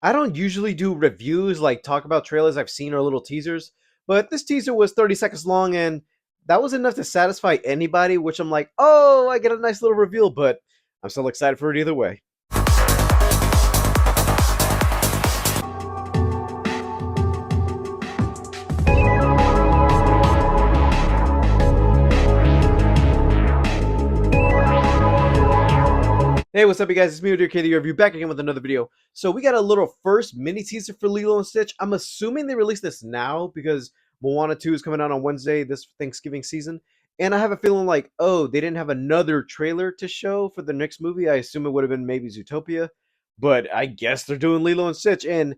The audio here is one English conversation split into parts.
I don't usually do reviews like talk about trailers I've seen or little teasers, but this teaser was 30 seconds long and that was enough to satisfy anybody, which I'm like, oh, I get a nice little reveal, but I'm still excited for it either way. Hey, what's up, you guys? It's me, Dear KD Review, back again with another video. So we got a little first mini teaser for Lilo and Stitch. I'm assuming they released this now because Moana 2 is coming out on Wednesday this Thanksgiving season. And I have a feeling like, oh, they didn't have another trailer to show for the next movie. I assume it would have been maybe Zootopia. But I guess they're doing Lilo and Stitch. And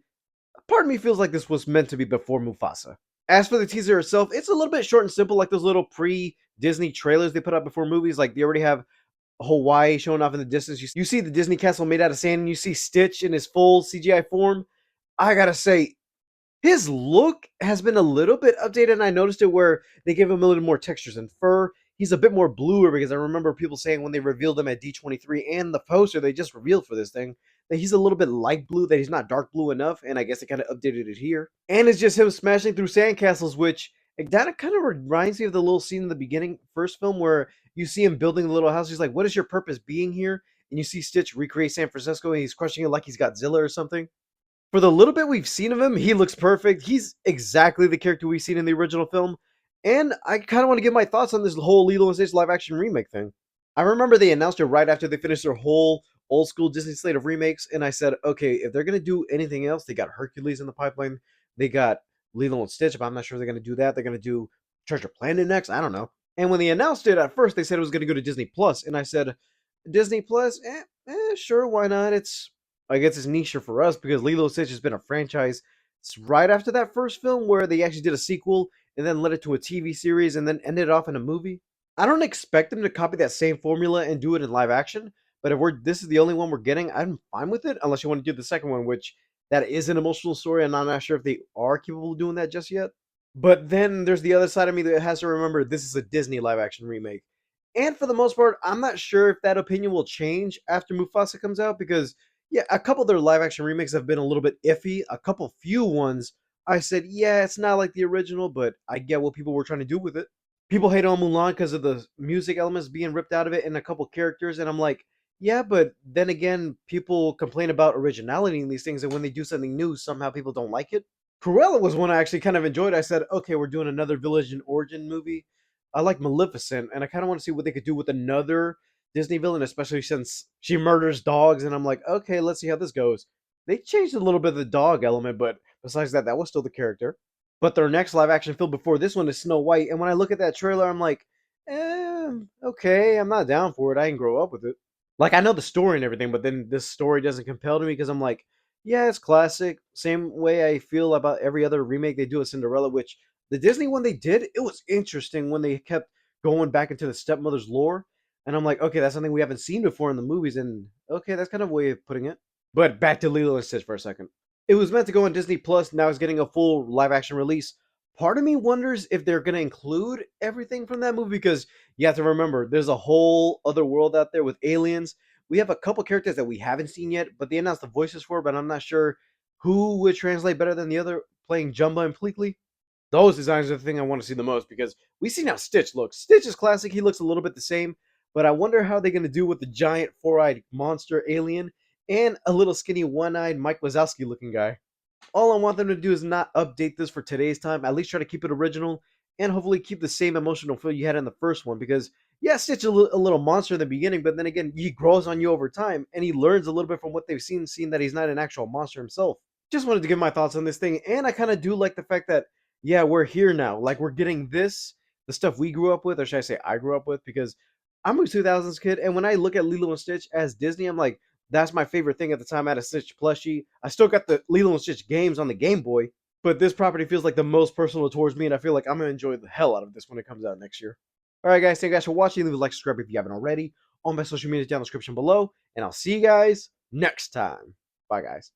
part of me feels like this was meant to be before Mufasa. As for the teaser itself, it's a little bit short and simple, like those little pre-Disney trailers they put out before movies. Like they already have Hawaii showing off in the distance. You see the Disney castle made out of sand, and you see Stitch in his full CGI form. I gotta say, his look has been a little bit updated, and I noticed it where they give him a little more textures and fur. He's a bit more bluer because I remember people saying when they revealed him at D23 and the poster they just revealed for this thing that he's a little bit light blue, that he's not dark blue enough, and I guess they kind of updated it here. And it's just him smashing through sandcastles, which that kind of reminds me of the little scene in the beginning, first film, where you see him building the little house. He's like, "What is your purpose being here?" And you see Stitch recreate San Francisco, and he's crushing it like he's Godzilla or something. For the little bit we've seen of him, he looks perfect. He's exactly the character we've seen in the original film. And I kind of want to give my thoughts on this whole Lilo and Stitch live action remake thing. I remember they announced it right after they finished their whole old school Disney slate of remakes, and I said, okay, if they're gonna do anything else, they got Hercules in the pipeline, they got Lilo and Stitch, but I'm not sure they're gonna do that. They're gonna do Treasure Planet next. I don't know. And when they announced it at first, they said it was gonna go to Disney Plus, and I said, Disney Plus, sure, why not? I guess it's niche for us because Lilo Stitch has been a franchise right after that first film where they actually did a sequel and then led it to a TV series and then ended off in a movie. I don't expect them to copy that same formula and do it in live action, but if this is the only one we're getting, I'm fine with it unless you want to do the second one, which that is an emotional story and I'm not sure if they are capable of doing that just yet. But then there's the other side of me that has to remember this is a Disney live action remake. And for the most part, I'm not sure if that opinion will change after Mufasa comes out because, yeah, a couple of their live action remakes have been a little bit iffy. A couple few ones, I said, yeah, it's not like the original, but I get what people were trying to do with it. People hate on Mulan because of the music elements being ripped out of it and a couple characters, and I'm like, yeah, but then again, people complain about originality in these things, and when they do something new, somehow people don't like it. Cruella was one I actually kind of enjoyed. I said, okay, we're doing another village and origin movie. I like Maleficent, and I kind of want to see what they could do with another Disney villain, especially since she murders dogs. And I'm like, okay, let's see how this goes. They changed a little bit of the dog element, but besides that, that was still the character. But their next live action film before this one is Snow White, and when I look at that trailer, I'm like, okay, I'm not down for it. I didn't grow up with it. Like I know the story and everything, but then this story doesn't compel to me because I'm like, yeah, it's classic. Same way I feel about every other remake they do of Cinderella, which the Disney one they did, it was interesting when they kept going back into the stepmother's lore. And I'm like, okay, that's something we haven't seen before in the movies. And okay, that's kind of a way of putting it. But back to Lilo and Stitch for a second. It was meant to go on Disney Plus. Now it's getting a full live action release. Part of me wonders if they're going to include everything from that movie because you have to remember there's a whole other world out there with aliens. We have a couple characters that we haven't seen yet, but they announced the voices for, but I'm not sure who would translate better than the other playing Jumba and Pleakley. Those designs are the thing I want to see the most because we see how Stitch looks. Stitch is classic. He looks a little bit the same, but I wonder how they're going to do with the giant four-eyed monster alien and a little skinny one-eyed Mike Wazowski looking guy. All I want them to do is not update this for today's time. At least try to keep it original and hopefully keep the same emotional feel you had in the first one. Because, yeah, Stitch is a little monster in the beginning, but then again, he grows on you over time and he learns a little bit from what they've seen, seeing that he's not an actual monster himself. Just wanted to give my thoughts on this thing. And I kind of do like the fact that, yeah, we're here now. Like, we're getting this, the stuff we grew up with, or should I say I grew up with, because I'm a 2000s kid. And when I look at Lilo and Stitch as Disney, I'm like, that's my favorite thing at the time. I had a Stitch plushie. I still got the Lilo and Stitch games on the Game Boy, but this property feels like the most personal towards me, and I feel like I'm gonna enjoy the hell out of this when it comes out next year. All right, guys, thank you guys for watching. Leave a like, subscribe if you haven't already. All my social media down in the description below, and I'll see you guys next time. Bye, guys.